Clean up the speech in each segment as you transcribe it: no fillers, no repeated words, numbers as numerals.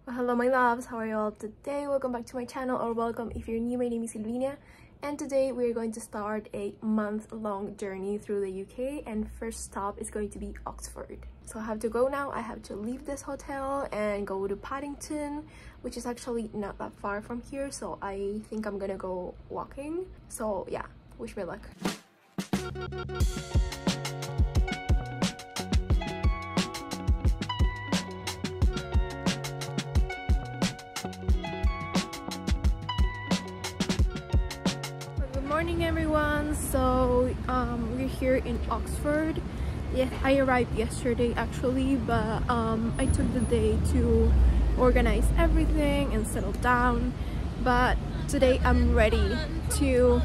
Well, hello my loves, how are you all today? Welcome back to my channel, or welcome if you're new. My name is Silvina, and today we're going to start a month-long journey through the UK, and first stop is going to be Oxford. So I have to go now. I have to leave this hotel and go to Paddington, which is actually not that far from here, so I think I'm gonna go walking. So yeah, wish me luck. Good morning everyone. So we're here in Oxford. Yes, I arrived yesterday actually, but I took the day to organize everything and settle down. But today I'm ready to,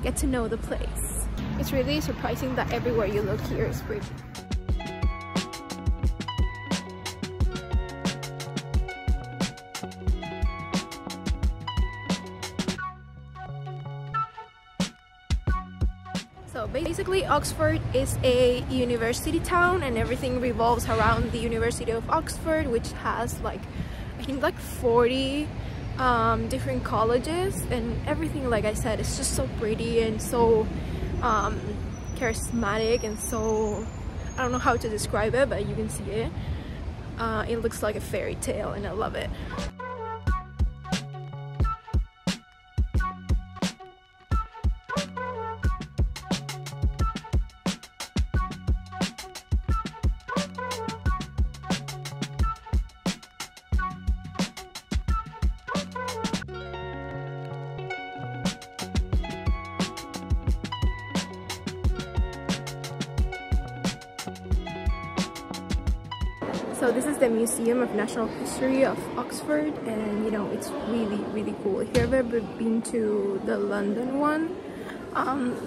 get to know the place. It's really surprising that everywhere you look here is pretty. So basically Oxford is a university town, and everything revolves around the University of Oxford, which has I think 40 different colleges, and everything, like I said, is just so pretty and so charismatic, and so I don't know how to describe it, but you can see it. It looks like a fairy tale and I love it. So this is the Museum of Natural History of Oxford, and it's really cool. If you've ever been to the London one,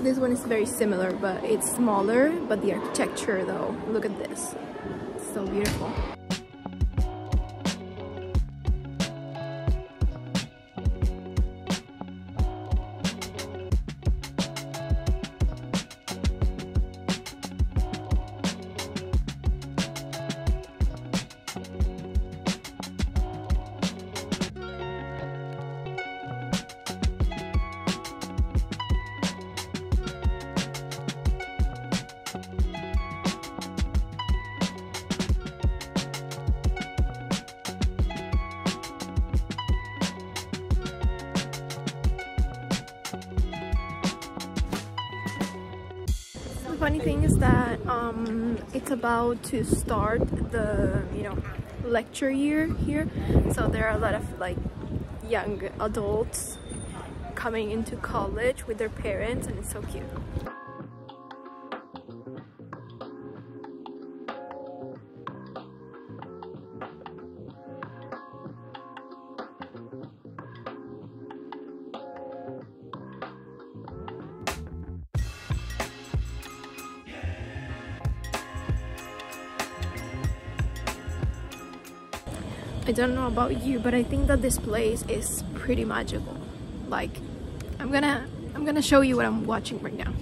this one is very similar, but it's smaller. But the architecture though, look at this, it's so beautiful. The funny thing is that it's about to start the lecture year here, so there are a lot of young adults coming into college with their parents, and it's so cute. I don't know about you, but I think that this place is pretty magical. I'm gonna show you what I'm watching right now.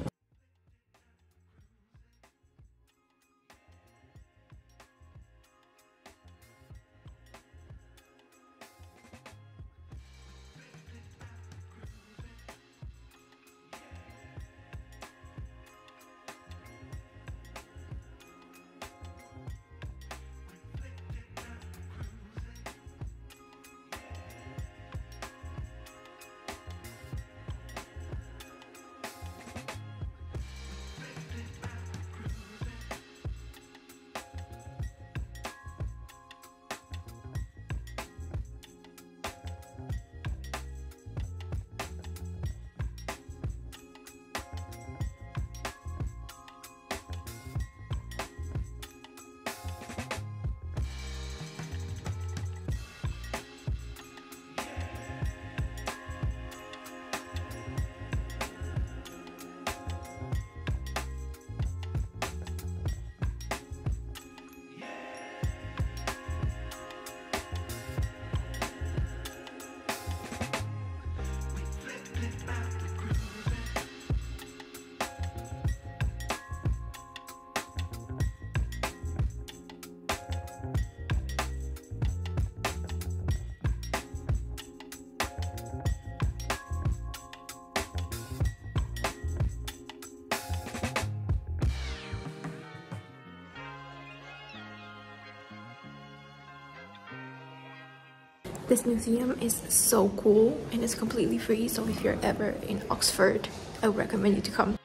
This museum is so cool and it's completely free, so if you're ever in Oxford, I would recommend you to come.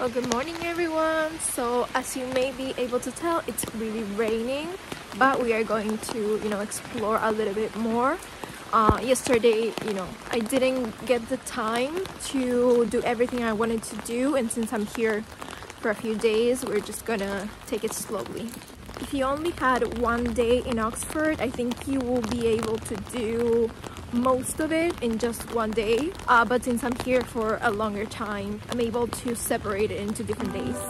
Well, good morning everyone. So as you may be able to tell, it's really raining, but we are going to, explore a little bit more. Yesterday, I didn't get the time to do everything I wanted to do, and since I'm here for a few days, we're just gonna take it slowly. If you only had one day in Oxford, I think you will be able to do most of it in just one day, but since I'm here for a longer time, I'm able to separate it into different days.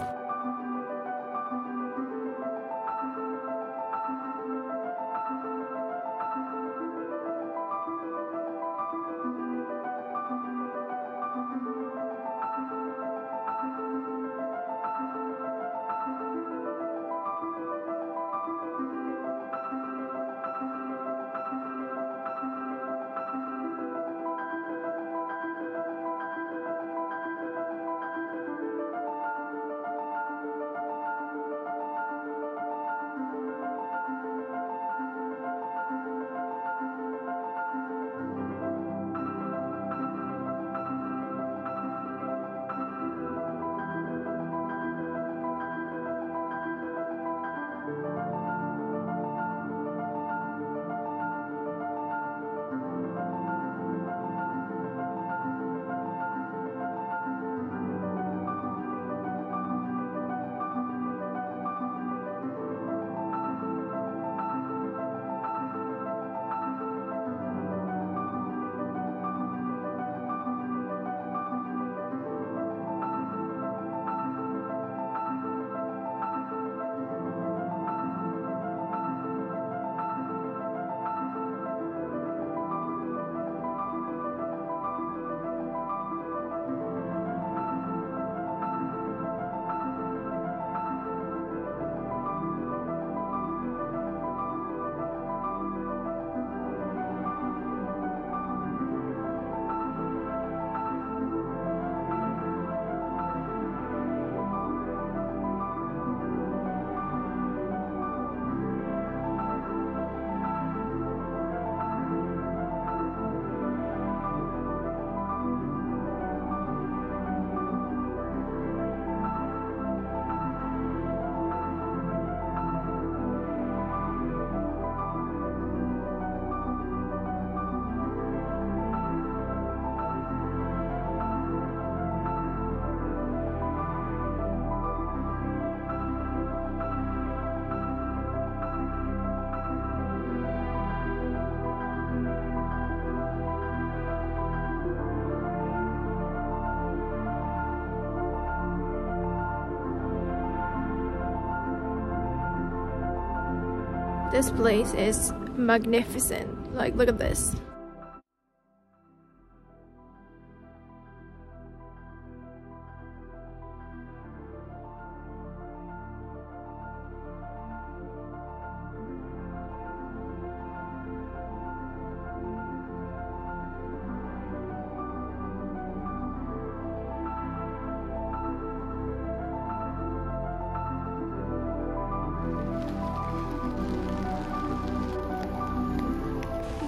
This place is magnificent. Like, look at this.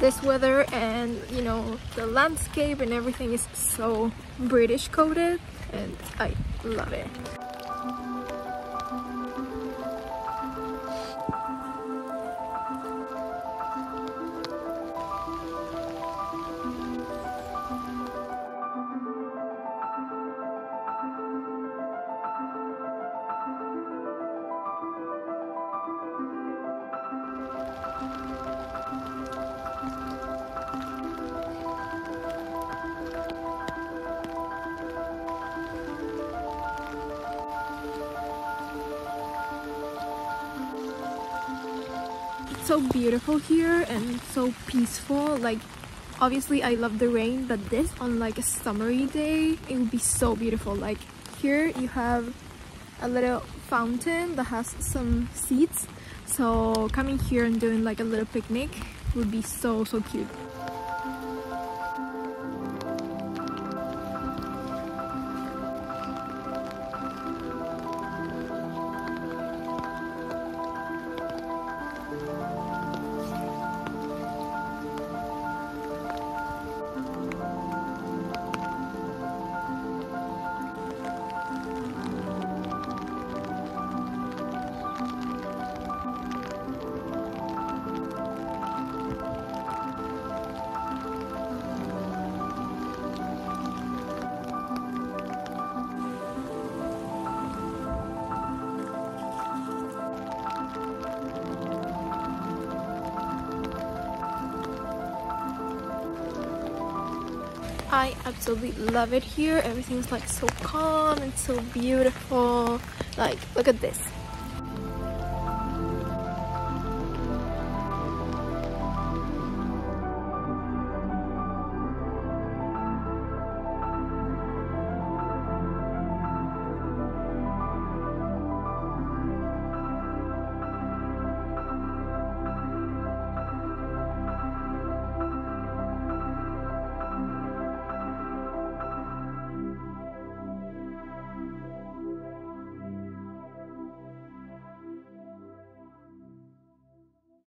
This weather and the landscape and everything is so British coded, and I love it. So beautiful here and so peaceful. Like, obviously I love the rain, but this on like a summery day, it would be so beautiful. Like, here you have a little fountain that has some seats. So coming here and doing like a little picnic would be so cute. I absolutely love it here. Everything's like so calm and so beautiful. Like, look at this.